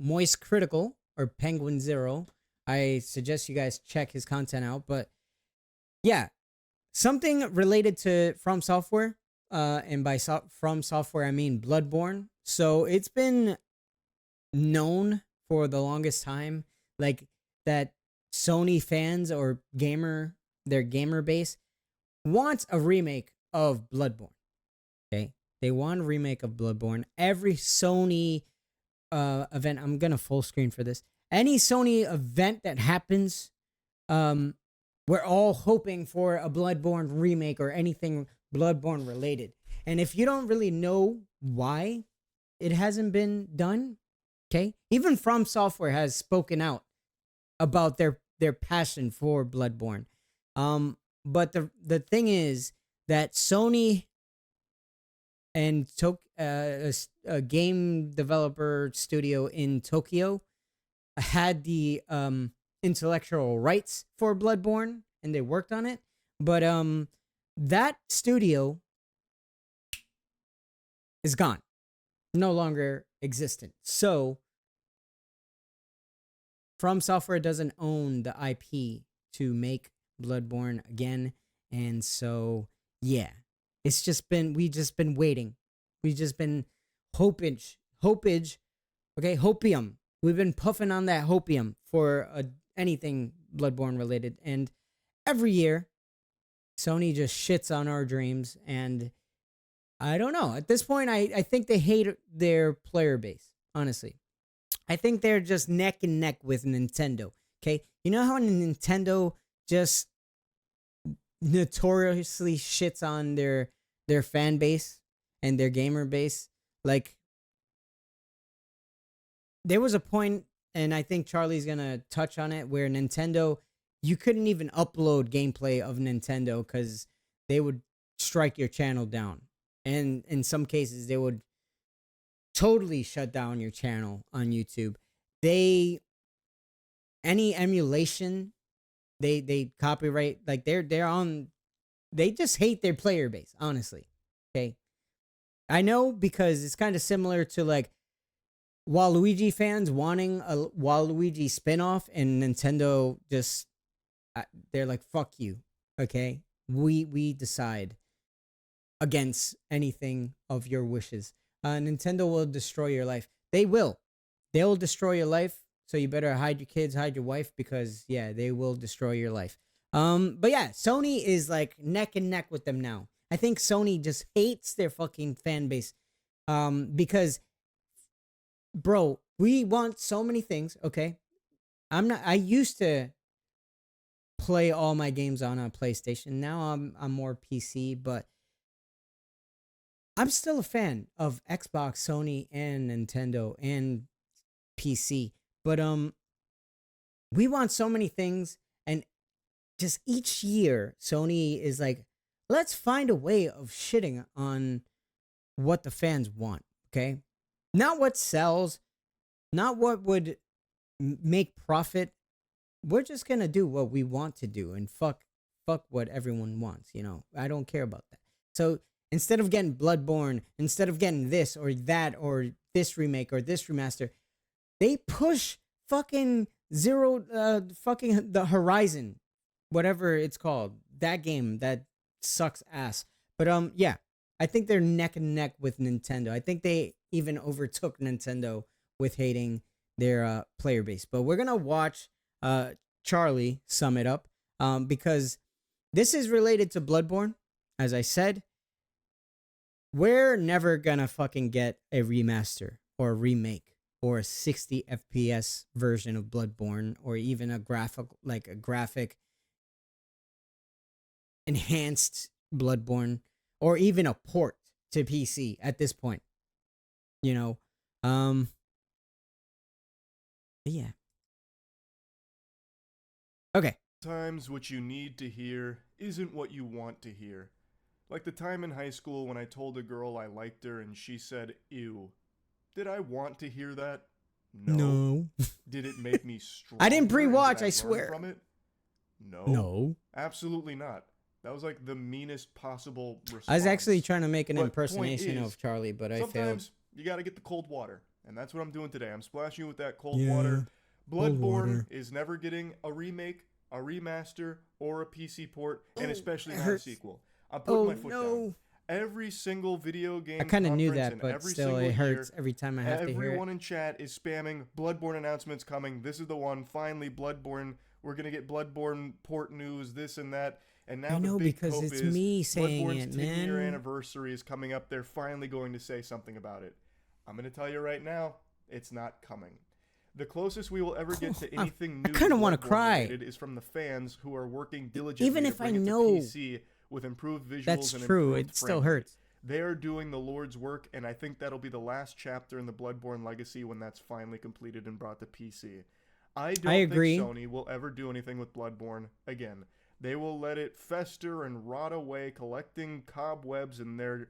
Moist Critical or Penguinz0. I suggest you guys check his content out. But yeah, something related to From Software. And by From Software, I mean Bloodborne. So it's been known for the longest time, like that Sony fans or their gamer base wants a remake of Bloodborne. Okay, they want a remake of Bloodborne. Every Sony event, I'm gonna full screen for this. Any Sony event that happens, we're all hoping for a Bloodborne remake or anything Bloodborne related. And if you don't really know why it hasn't been done, okay, even From Software has spoken out about their passion for Bloodborne. But the thing is that Sony and a game developer studio in Tokyo had the intellectual rights for Bloodborne, and they worked on it. But that studio is gone, no longer existent. So From Software doesn't own the IP to make Bloodborne again, and so yeah, we just been waiting. We just been hopage, okay, hopium. We've been puffing on that hopium for anything Bloodborne related, and every year Sony just shits on our dreams, and I don't know. At this point, I think they hate their player base, honestly. I think they're just neck and neck with Nintendo, okay? You know how Nintendo just notoriously shits on their fan base and their gamer base? Like, there was a point, and I think Charlie's gonna touch on it, where Nintendo, you couldn't even upload gameplay of Nintendo because they would strike your channel down. And in some cases, they would totally shut down your channel on YouTube. Any emulation, they copyright, like they just hate their player base, honestly. Okay. I know, because it's kind of similar to like Waluigi fans wanting a Waluigi spinoff, and Nintendo just they're like, fuck you. Okay. We decide against anything of your wishes. Nintendo will destroy your life. They'll destroy your life. So you better hide your kids, hide your wife, because yeah, they will destroy your life. But yeah, Sony is like neck and neck with them now. I think Sony just hates their fucking fan base. Because bro, we want so many things, okay? I used to play all my games on a PlayStation. Now I'm more PC, but I'm still a fan of Xbox, Sony, and Nintendo, and PC. But we want so many things, and just each year Sony is like, let's find a way of shitting on what the fans want, okay? Not what sells, not what would make profit. We're just going to do what we want to do, and fuck what everyone wants, you know? I don't care about that. So instead of getting Bloodborne, instead of getting this or that or this remake or this remaster, they push fucking fucking the Horizon, whatever it's called. That game that sucks ass. But yeah, I think they're neck and neck with Nintendo. I think they even overtook Nintendo with hating their player base. But we're gonna watch Charlie sum it up, because this is related to Bloodborne, as I said. We're never gonna fucking get a remaster or a remake or a 60 FPS version of Bloodborne, or even a graphic enhanced Bloodborne, or even a port to PC at this point. You know, yeah. Okay. Sometimes what you need to hear isn't what you want to hear. Like the time in high school when I told a girl I liked her and she said, ew. Did I want to hear that? No. Did it make me stronger? I didn't pre-watch, and did I swear. learn from it? No. No. Absolutely not. That was like the meanest possible response. I was actually trying to make an But impersonation point is, of Charlie, but I failed. Sometimes you gotta get the cold water. And that's what I'm doing today. I'm splashing you with that cold Yeah, water. cold Bloodborne water. is never getting a remake, a remaster, or a PC port, and especially it not hurts. a sequel. I'm putting my Oh foot down. no. Every single video game I kind of knew conference that, and but every still, single it year, hurts every time I have to hear it. everyone in chat is spamming Bloodborne announcements coming. This is the one. Finally, Bloodborne. We're going to get Bloodborne port news, this and that. And now I know, the big because hope it's is me saying Bloodborne's it, 10-year man. anniversary is coming up. They're finally going to say something about it. I'm going to tell you right now, it's not coming. The closest we will ever get to anything new I kinda wanna Bloodborne cry. related is from the fans who are working diligently Even to if I bring it to know PC with improved visuals that's and true, improved it still frame rate. hurts. They are doing the Lord's work, and I think that'll be the last chapter in the Bloodborne legacy when that's finally completed and brought to PC. I don't agree. think Sony will ever do anything with Bloodborne again. They will let it fester and rot away, collecting cobwebs in their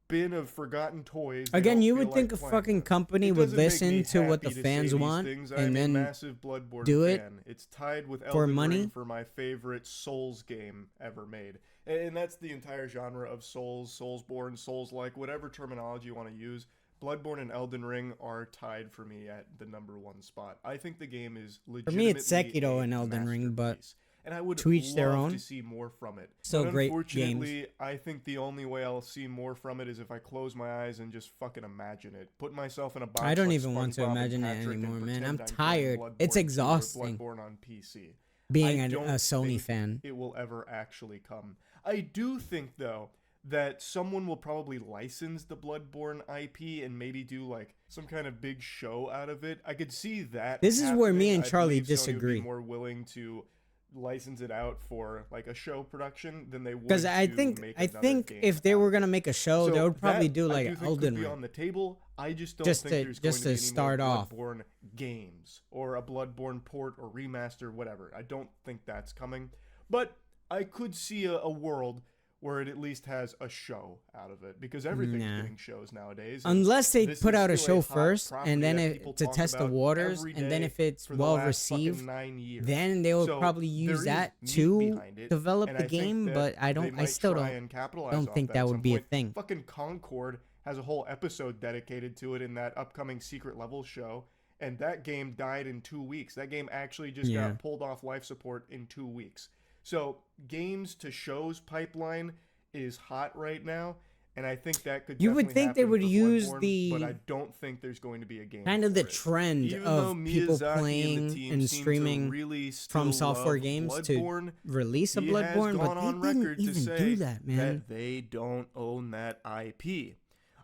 bin of forgotten toys. They Again, don't you feel would think like a playing fucking with. company It would doesn't make me listen to what the happy to fans say these want things. and I'm a then massive Bloodborne do it fan. It's tied with for Elden money. Ring for my favorite Souls game ever made. And that's the entire genre of Souls, Soulsborne, Souls-like, whatever terminology you want to use. Bloodborne and Elden Ring are tied for me at the #1 spot. I think the game is For legitimately me, it's Sekiro a and Elden Ring, but masterpiece. And I would to each their love own. to see more from it. Still But great unfortunately, I think the only way I'll see more from it is if I close my eyes and just fucking imagine it. Put myself in a box I don't like even want to SpongeBob and imagine it Patrick and anymore, man. I'm pretend playing tired. Bloodborne It's 2 or exhausting Bloodborne on PC. being I a don't Sony think fan. it will ever actually come. I do think, though, that someone will probably license the Bloodborne IP and maybe do like some kind of big show out of it. I could see that. This is where me happening. and I Charlie believe Sony would disagree. be more willing to license it out for like a show production than they would Because to I make another think game if they out were of gonna it. make a show, So they would probably that, do I like do think Elden could be Ring. on the table. I just don't Just think to- there's just going to to be any start more off. Bloodborne games or a Bloodborne port or remaster, whatever. I don't think that's coming. But I could see a world where it at least has a show out of it, because everything's Nah. getting shows nowadays. and Unless they this put is out a still show hot first, property and then that it, people to talk test the about waters, every and then day if it's for the well last fucking received, 9 years. then they will So probably there use is that meat to behind it, develop and the I think game. that But I they don't. I might still try don't. and capitalize Don't off think that that at would some be a point. thing. Fucking Concord has a whole episode dedicated to it in that upcoming Secret Level show, and that game died in 2 weeks. That game actually just Yeah. got pulled off life support in 2 weeks. So games to shows pipeline is hot right now, and I think that could You would definitely think they happen would for use Bloodborne, but the I don't think there's going to be a game kind of for the it. trend Even though of people Miyazaki and the playing team and seem to streaming really from still software love games Bloodborne, to release a he has Bloodborne, gone but on they didn't record to even say do that, man. that they don't own that IP.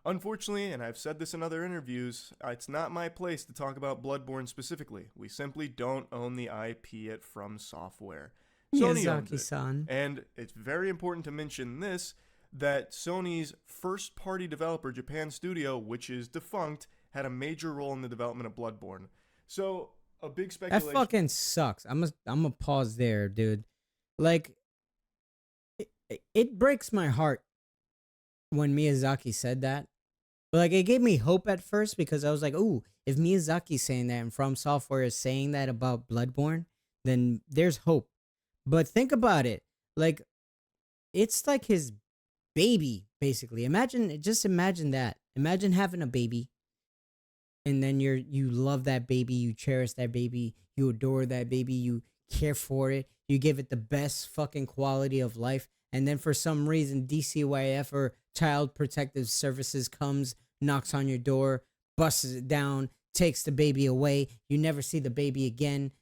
Unfortunately, and I've said this in other interviews, it's not my place to talk about Bloodborne specifically. We simply don't own the IP at From Software. Sony owns it. Miyazaki-san. And it's very important to mention this, that Sony's first-party developer, Japan Studio, which is defunct, had a major role in the development of Bloodborne. So, a big That speculation... fucking sucks. I'm gonna pause there, dude. Like, it breaks my heart when Miyazaki said that. But like, it gave me hope at first, because I was like, "Ooh, if Miyazaki's saying that and From Software is saying that about Bloodborne, then there's hope." But think about it. Like, it's like his baby, basically. Just imagine that. Imagine having a baby, and then you love that baby, you cherish that baby, you adore that baby, you care for it, you give it the best fucking quality of life, and then for some reason DCYF or Child Protective Services comes, knocks on your door, busts it down, takes the baby away, you never see the baby again,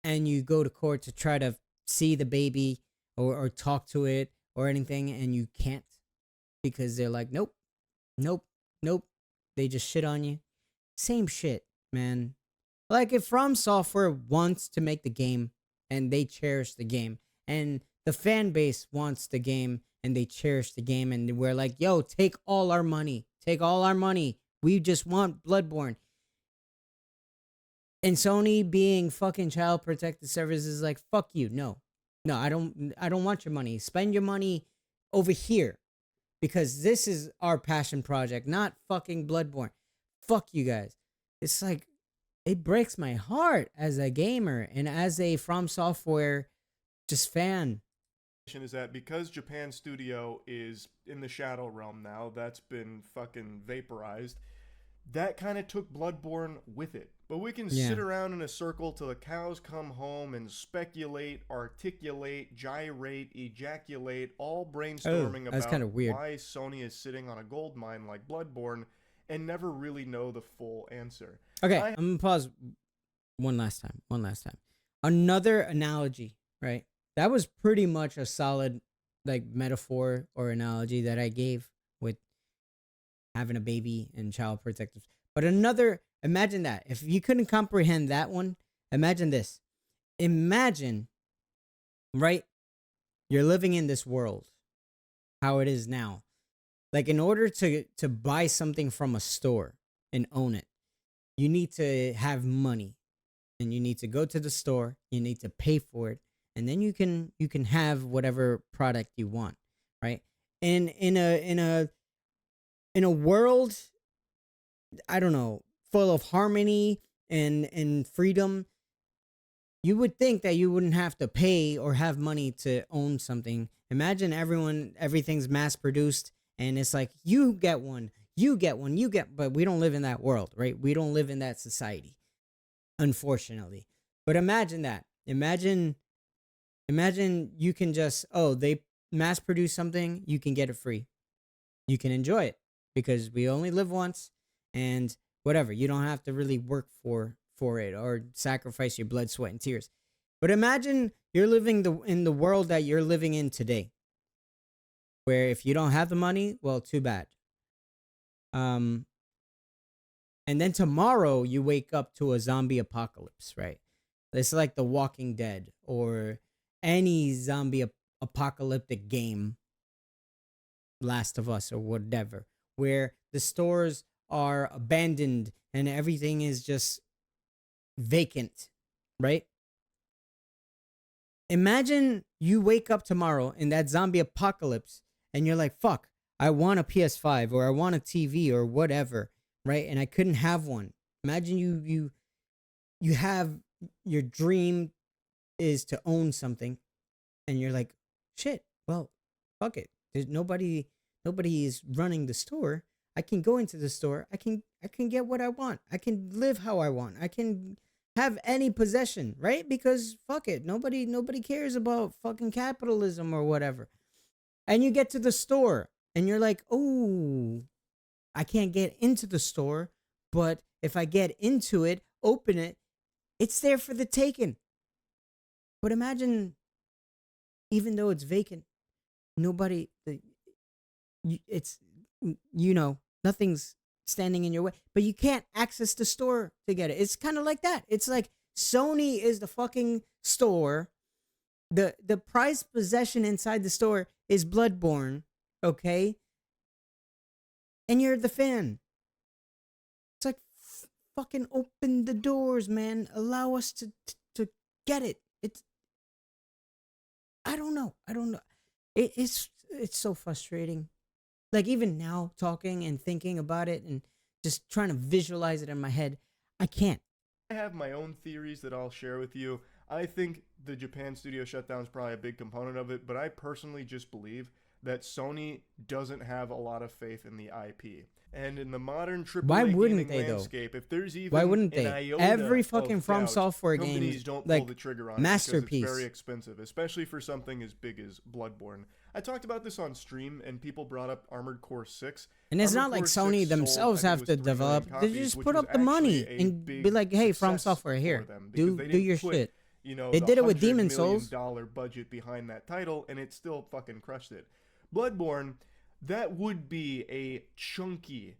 and you go to court to try to see the baby or talk to it or anything, and you can't, because they're like, nope, nope, nope. They just shit on you. Same shit, man. Like, if From Software wants to make the game and they cherish the game, and the fan base wants the game and they cherish the game, and we're like, yo, take all our money. Take all our money. We just want Bloodborne. And Sony, being fucking Child Protective Services, is like, fuck you. No, I don't want your money. Spend your money over here, because this is our passion project, not fucking Bloodborne. Fuck you guys. It's like, it breaks my heart as a gamer and as a From Software just fan. Is that because Japan Studio is in the Shadow Realm now, that's been fucking vaporized, that kind of took Bloodborne with it. But we can Yeah. sit around in a circle till the cows come home and speculate, articulate, gyrate, ejaculate, all brainstorming that's about kinda weird. why Sony is sitting on a gold mine like Bloodborne and never really know the full answer. Okay, I- I'm gonna pause one last time. Another analogy, right? That was pretty much a solid like metaphor or analogy that I gave with having a baby and child protective. But imagine that. If you couldn't comprehend that one, imagine this. Imagine, right? You're living in this world, how it is now. Like in order to buy something from a store and own it, you need to have money. And you need to go to the store, you need to pay for it, and then you can have whatever product you want, right? And in a world, I don't know, full of harmony and freedom, you would think that you wouldn't have to pay or have money to own something. Imagine everything's mass produced and it's like you get one, but we don't live in that world, right? We don't live in that society, unfortunately. But imagine that. Imagine you can just, they mass produce something, you can get it free. You can enjoy it because we only live once and whatever. You don't have to really work for it or sacrifice your blood, sweat, and tears. But imagine you're living in the world that you're living in today, where if you don't have the money, well, too bad. And then tomorrow you wake up to a zombie apocalypse, right? It's like The Walking Dead or any zombie apocalyptic game, Last of Us or whatever, where the stores are abandoned and everything is just vacant, right? Imagine you wake up tomorrow in that zombie apocalypse and you're like, fuck, I want a PS5 or I want a TV or whatever, right? And I couldn't have one. Imagine you have your dream is to own something and you're like, shit, well, fuck it. There's nobody is running the store. I can go into the store. I can get what I want. I can live how I want. I can have any possession, right? Because fuck it. Nobody cares about fucking capitalism or whatever. And you get to the store and you're like, "Oh, I can't get into the store, but if I get into it, open it, it's there for the taking." But imagine, even though it's vacant, nothing's standing in your way, but you can't access the store to get it. It's kind of like that. It's like Sony is the fucking store. The prized possession inside the store is Bloodborne, okay? And you're the fan. It's like, fucking open the doors, man. Allow us to get it. I don't know. It's so frustrating. Like even now, talking and thinking about it and just trying to visualize it in my head, I can't. I have my own theories that I'll share with you. I think the Japan studio shutdown is probably a big component of it, but I personally just believe that Sony doesn't have a lot of faith in the IP. And in the modern AAA Why wouldn't gaming they, landscape, if there's even Why wouldn't an they? iota Every fucking of From doubt, Software companies games, don't like, pull the trigger on masterpiece. it because it's very expensive, especially for something as big as Bloodborne. I talked about this on stream, and people brought up Armored Core 6. And it's Armored not like Core Sony 6 themselves sold, I have think to it was 3 million develop. They copies, just which put was up the money actually a and big be like, hey, From success Software, for here, them, because do they do didn't your put, shit. You know, They the did it with $100 Demon's Souls. million budget behind that title, and it still fucking crushed it. Bloodborne, that would be a chunky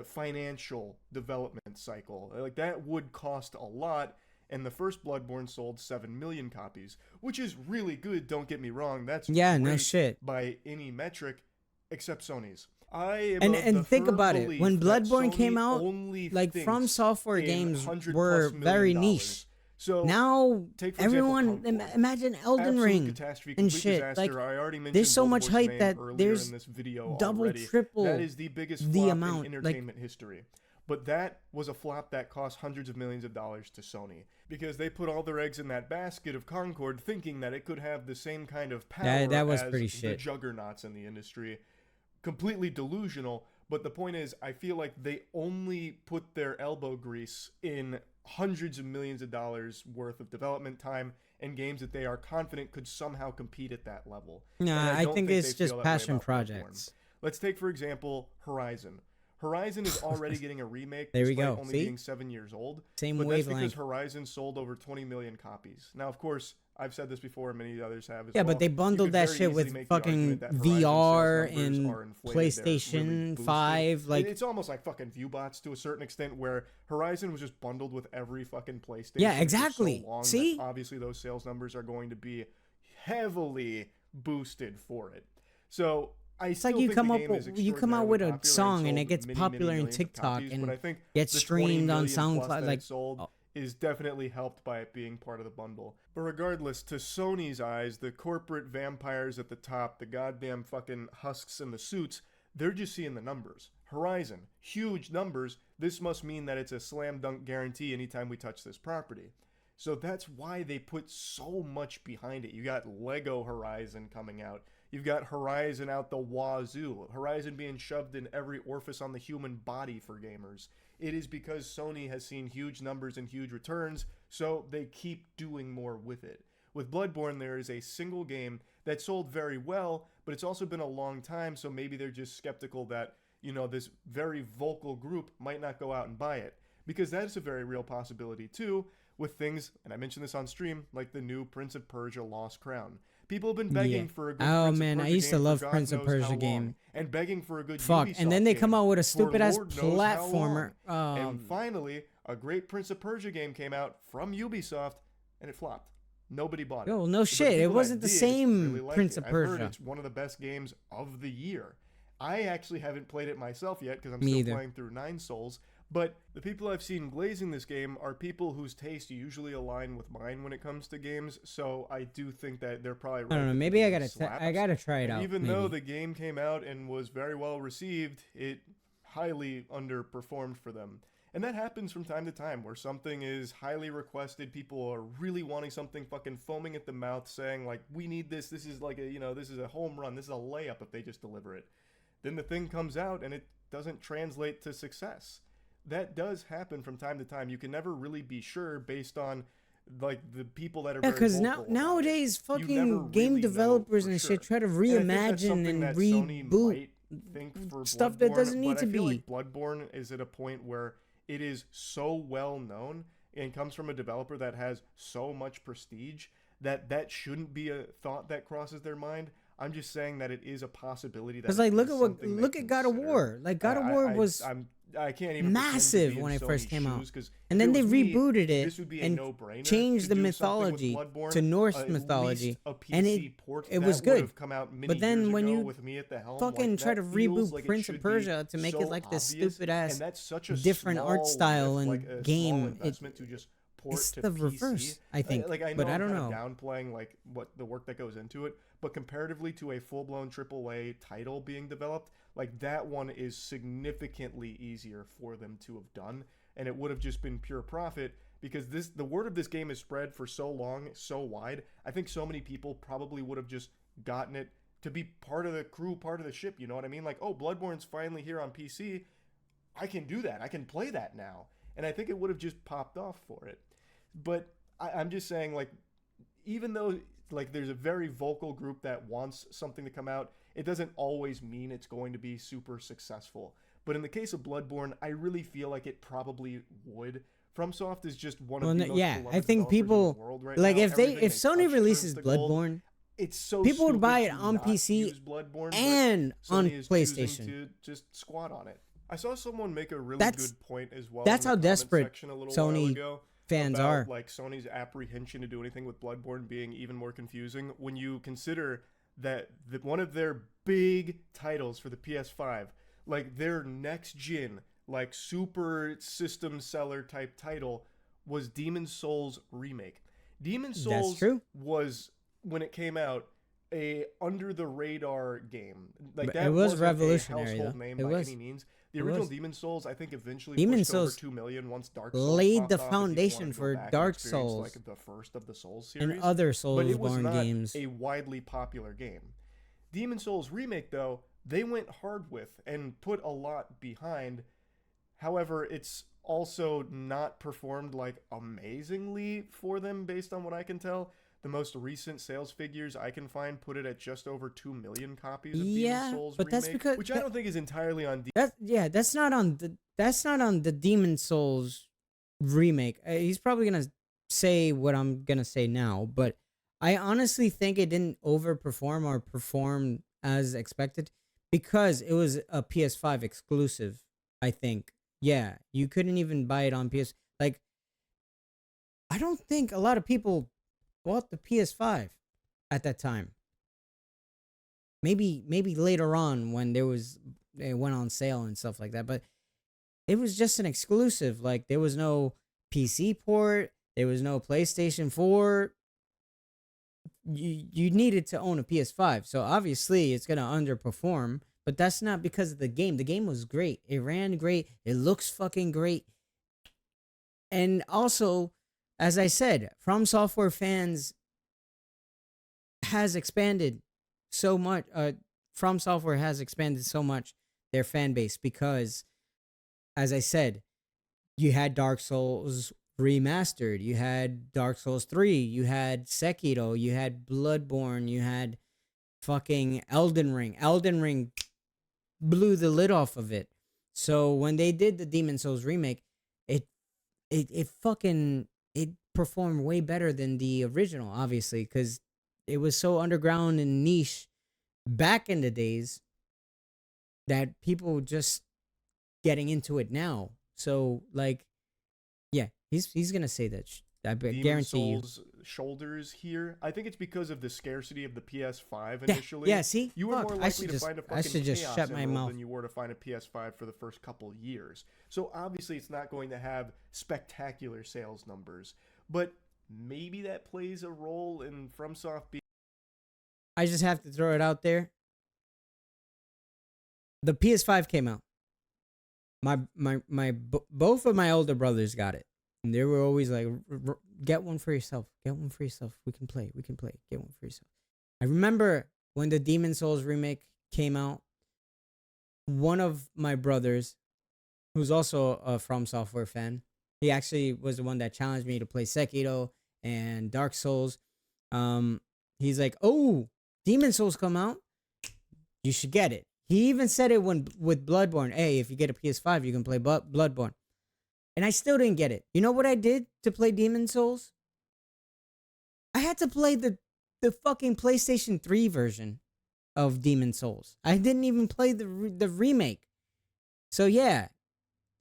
financial development cycle. Like, that would cost a lot, and the first Bloodborne sold 7 million copies, which is really good, don't get me wrong. That's Yeah, no great shit. by any metric except Sony's. I am And of the think firm about it. belief When that Bloodborne Sony came out, only like From thinks Software in games $100+ were million. very niche. So Now take, for everyone example, Concord. imagine Elden Absolute Ring catastrophe, and complete shit. disaster. Like I already mentioned there's so much Voldemort's hype name that earlier there's in this video double, already. triple That is the biggest the flop amount. in Like, entertainment history. But that was a flop that cost hundreds of millions of dollars to Sony, because they put all their eggs in that basket of Concord, thinking that it could have the same kind of power that was as pretty the shit. juggernauts in the industry. Completely delusional, But the point is, I feel like they only put their elbow grease in hundreds of millions of dollars worth of development time and games that they are confident could somehow compete at that level. Nah, And I don't think they it's feel just that way passion about Bloodborne. projects. Let's take, for example, Horizon. Horizon is already getting a remake There we despite go. only See? being 7 years old. Same But that's wavelength. because Horizon sold over 20 million copies. Now, of course, I've said this before, and many others have as Yeah, well. but they You bundled could that very shit easily with make the fucking argument that Horizon VR sales numbers and are inflated. They're really PlayStation boosted. 5. Like, It's almost like fucking Viewbots to a certain extent, where Horizon was just bundled with every fucking PlayStation. Yeah, for exactly. So long that See? obviously, those sales numbers are going to be heavily boosted for it. So I it's still like you think come the up game is with, you come out with a extraordinarily song and it sold gets many, popular many in millions of TikTok copies, and but I think gets the 20 streamed on million plus SoundCloud. that Like, it sold is definitely helped by it being part of the bundle. But regardless, to Sony's eyes, the corporate vampires at the top, the goddamn fucking husks in the suits, they're just seeing the numbers. Horizon, huge numbers. This must mean that it's a slam dunk guarantee anytime we touch this property. So that's why they put so much behind it. You got Lego Horizon coming out. You've got Horizon out the wazoo. Horizon being shoved in every orifice on the human body for gamers. It is because Sony has seen huge numbers and huge returns, so they keep doing more with it. With Bloodborne, there is a single game that sold very well, but it's also been a long time, so maybe they're just skeptical that, you know, this very vocal group might not go out and buy it. Because that is a very real possibility too, with things, and I mentioned this on stream, like the new Prince of Persia Lost Crown. People have been begging for a good oh Prince man, of I Persia used to game love for God Prince of knows Persia how long, game. and begging for a good Fuck, Ubisoft and then they come game out with a for stupid ass Lord knows how platformer. long. And finally, a great Prince of Persia game came out from Ubisoft, and it flopped. Nobody bought it. Yo, no But shit, it people that wasn't the did same really liked Prince it. of I've heard Persia. it's one of the best games of the year. I actually haven't played it myself yet because I'm Me still either. playing through 9 Souls. But the people I've seen glazing this game are people whose taste usually align with mine when it comes to games. So I do think that they're probably right. I don't know. that the Maybe I game gotta slaps. I gotta try it And out. even maybe. though the game came out and was very well received, it highly underperformed for them. And that happens from time to time where something is highly requested. People are really wanting something, fucking foaming at the mouth, saying like, we need this. This is like a, you know, this is a home run. This is a layup if they just deliver it. Then the thing comes out and it doesn't translate to success. That does happen from time to time. You can never really be sure based on like the people that are Yeah, very because vocal about nowadays You never fucking game really know developers for and sure. shit try to And I think that's reimagine something and that Sony reboot might think for stuff that Bloodborne, doesn't need but to I feel be. like Bloodborne is at a point where it is so well known and comes from a developer that has so much prestige that that shouldn't be a thought that crosses their mind. I'm just saying that it is a possibility. That Because like, it look is at what something they look at God of consider. War. Like God of War was I can't even massive pretend to be when in it first Sony's came out. shoes, 'cause and if then it they was me, rebooted it this would be a and no-brainer changed to the do something with mythology Bloodborne. to Norse At mythology, least a and PC port it was that would good. have come out many But then years when ago you with me at the helm, fucking like, try that to feels reboot like it Prince should of be Persia to make so it like this obvious, stupid ass and that's such a different art small style lift, and like a small game, investment to just port it's to the PC. reverse, I think. Like I know but I I'm don't kind know. of downplaying like what the work that goes into it, but comparatively to a full-blown AAA title being developed, like that one is significantly easier for them to have done, and it would have just been pure profit because the word of this game is spread for so long, so wide. I think so many people probably would have just gotten it to be part of the crew, part of the ship. You know what I mean? Like, oh, Bloodborne's finally here on PC. I can do that. I can play that now. And I think it would have just popped off for it. But I'm just saying, like, even though like there's a very vocal group that wants something to come out, it doesn't always mean it's going to be super successful. But in the case of Bloodborne, I really feel like it probably would. FromSoft is just one of the most Yeah, beloved I think developers in people the world right like now. if Everything Sony touch releases turns to gold. Bloodborne, It's so people would stupid buy it to on not PC use Bloodborne, but and on Sony is choosing PlayStation. to just squat on it. I saw someone make a really That's- good point as well. that's in the how comment desperate section a little while Sony ago fans about, are. like Sony's apprehension to do anything with Bloodborne being even more confusing when you consider that one of their big titles for the PS5, like their next gen, like super system seller type title, was Demon's Souls remake. Demon's Souls true. was, when it came out, a under the radar game. Like But that it was wasn't revolutionary, a household though. name It by was. any means. The It original was. Demon's Souls, I think, eventually Demon's pushed over Souls 2 million once Dark Souls laid popped the off, if you foundation wanted to go for back and Dark experience, Souls like the first of the Souls series, and other but it was Soulsborne not games. a widely popular game. Demon's Souls remake, though, they went hard with and put a lot behind. However, it's also not performed like amazingly for them based on what I can tell. The most recent sales figures I can find put it at just over 2 million copies of Demon's Souls but remake, that's because which I don't think is entirely on that's not on the Demon Souls remake. He's probably gonna say what I'm gonna say now, but I honestly think it didn't overperform or perform as expected because it was a PS5 exclusive. I think, yeah, you couldn't even buy it on PS. Like, I don't think a lot of people bought the PS5 at that time. Maybe later on when it went on sale and stuff like that, but it was just an exclusive. Like, there was no PC port, there was no PlayStation 4. You needed to own a PS5. So obviously it's going to underperform, but that's not because of the game. The game was great. It ran great. It looks fucking great. And also, as I said, From Software fans has expanded so much. From Software has expanded so much their fan base because, as I said, you had Dark Souls remastered, you had Dark Souls 3, you had Sekiro, you had Bloodborne, you had fucking Elden Ring. Elden Ring blew the lid off of it. So when they did the Demon Souls remake, it fucking it performed way better than the original, obviously, because it was so underground and niche back in the days that people just getting into it now. So, like, yeah, he's gonna say that. I guarantee Souls shoulders here. I think it's because of the scarcity of the PS5 initially. Yeah, see, you were more likely to find a fucking just shut my mouth than you were to find a PS5 for the first couple years. So obviously, it's not going to have spectacular sales numbers, but maybe that plays a role in FromSoft being. I just have to throw it out there. The PS5 came out. Both of my older brothers got it, and they were always like, "Get one for yourself. Get one for yourself. We can play. We can play. Get one for yourself." I remember when the Demon Souls remake came out. One of my brothers, who's also a From Software fan, he actually was the one that challenged me to play Sekiro and Dark Souls. He's like, "Oh, Demon Souls come out. You should get it." He even said it when with Bloodborne. Hey, if you get a PS5, you can play Bloodborne. And I still didn't get it. You know what I did to play Demon Souls? I had to play the fucking PlayStation 3 version of Demon Souls. I didn't even play the remake. So yeah,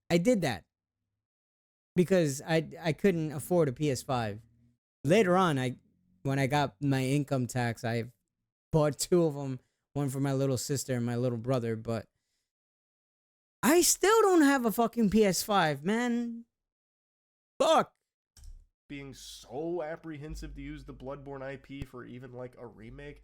I did that because I couldn't afford a PS5. Later on, when I got my income tax, I bought two of them. One for my little sister and my little brother, but I still don't have a fucking PS5, man. Fuck. Being so apprehensive to use the Bloodborne IP for even like a remake,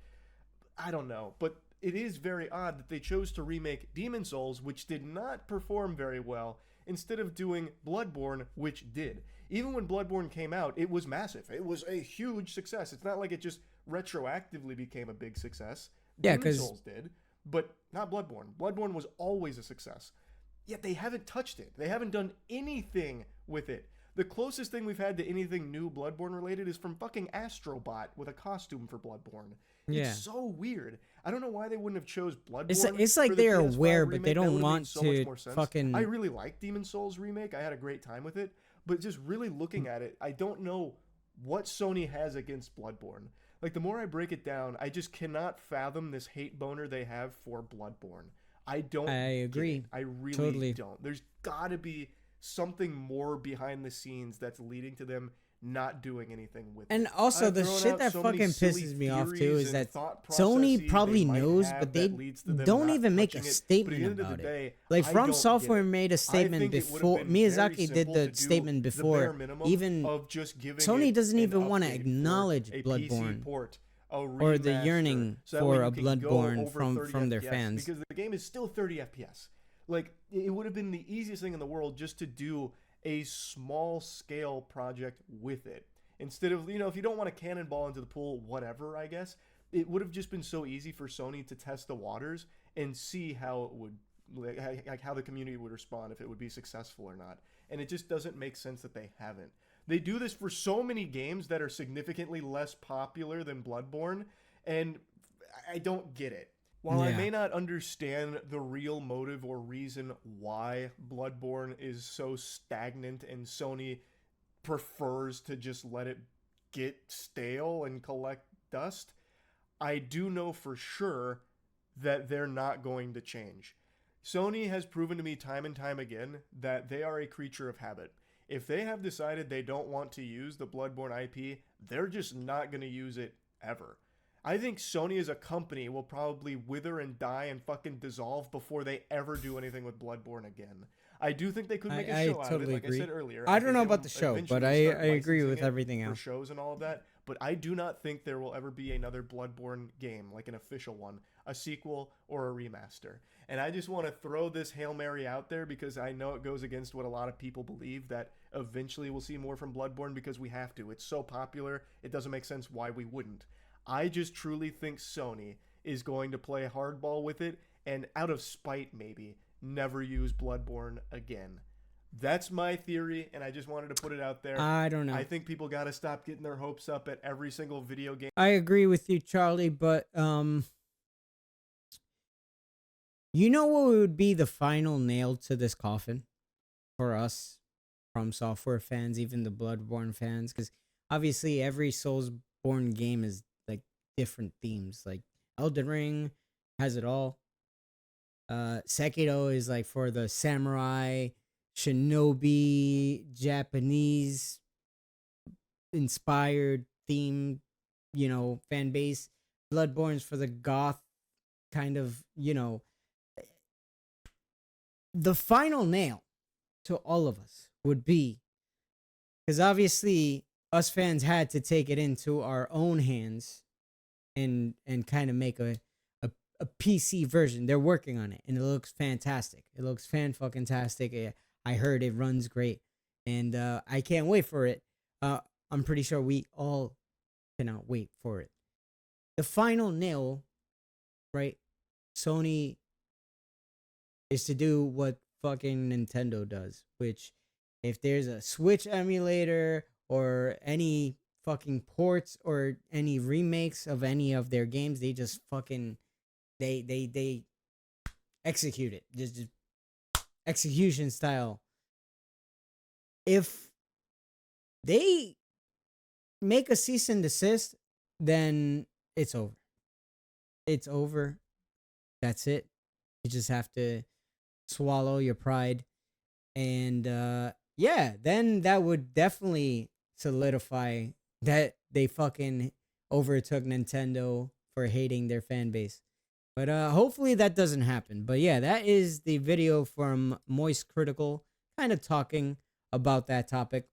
I don't know, but it is very odd that they chose to remake Demon Souls, which did not perform very well, instead of doing Bloodborne, which did. Even when Bloodborne came out, it was massive. It was a huge success. It's not like it just retroactively became a big success. Yeah, Demon Souls did, but not Bloodborne. Bloodborne was always a success. Yet they haven't touched it. They haven't done anything with it. The closest thing we've had to anything new Bloodborne related is from fucking Astrobot with a costume for Bloodborne. Yeah. It's so weird. I don't know why they wouldn't have chose Bloodborne. It's like they're PS5 aware, remake. but they don't want so to fucking. I really like Demon Souls remake. I had a great time with it, but just really looking at it, I don't know what Sony has against Bloodborne. Like, the more I break it down, I just cannot fathom this hate boner they have for Bloodborne. I agree. I really totally don't. There's got to be something more behind the scenes that's leading to them not doing anything with and it. also I've the thrown shit out that so fucking many silly pisses me off too theories is and that thought Sony processes probably they might knows, have but that they leads to them don't not even make a touching it. But at statement the end of about the it. day, Like, I From don't Software get it. made a I statement think it would have before been very Miyazaki did simple the to do statement the before. bare minimum Even of just giving Sony it doesn't an even want to update for acknowledge a Bloodborne PC port, a or the remaster, yearning so that way for you a can go Bloodborne over 30 from their FPS, fans. because the game is still 30 FPS. Like, it would have been the easiest thing in the world just to do a small scale project with it. Instead of, if you don't want to cannonball into the pool, whatever, I guess. It would have just been so easy for Sony to test the waters and see how it would, like how the community would respond, if it would be successful or not. And it just doesn't make sense that they haven't. They do this for so many games that are significantly less popular than Bloodborne, and I don't get it. While I Yeah. may not understand the real motive or reason why Bloodborne is so stagnant and Sony prefers to just let it get stale and collect dust, I do know for sure that they're not going to change. Sony has proven to me time and time again that they are a creature of habit. If they have decided they don't want to use the Bloodborne IP, they're just not going to use it ever. I think Sony as a company will probably wither and die and fucking dissolve before they ever do anything with Bloodborne again. I do think they could make a I show out of it, totally like agree. I said earlier. I don't think know they about will the show, but eventually start I agree with licensing it everything for else. shows and all of that. But I do not think there will ever be another Bloodborne game, like an official one, a sequel or a remaster. And I just want to throw this Hail Mary out there because I know it goes against what a lot of people believe, that eventually we'll see more from Bloodborne because we have to. It's so popular, it doesn't make sense why we wouldn't. I just truly think Sony is going to play hardball with it, and out of spite maybe, never use Bloodborne again. That's my theory, and I just wanted to put it out there. I don't know. I think people got to stop getting their hopes up at every single video game. I agree with you, Charlie, but you know what would be the final nail to this coffin for us From Software fans, even the Bloodborne fans? Because obviously every Soulsborne game is like different themes. Like Elden Ring has it all. Sekiro is like for the samurai, shinobi, Japanese inspired theme, fan base. Bloodborne's for the goth kind of, the final nail to all of us would be, because obviously us fans had to take it into our own hands and kind of make a PC version. They're working on it and it looks fantastic. It looks fan-fucking-tastic. I heard it runs great and I can't wait for it. I'm pretty sure we all cannot wait for it. The final nail, right? Sony is to do what fucking Nintendo does, which if there's a Switch emulator or any fucking ports or any remakes of any of their games, they just fucking they execute it. Just execution style. If they make a cease and desist, then it's over. It's over. That's it. You just have to swallow your pride. And yeah, then that would definitely solidify that they fucking overtook Nintendo for hating their fan base. But hopefully that doesn't happen. But yeah, that is the video from Moist Critical, kind of talking about that topic.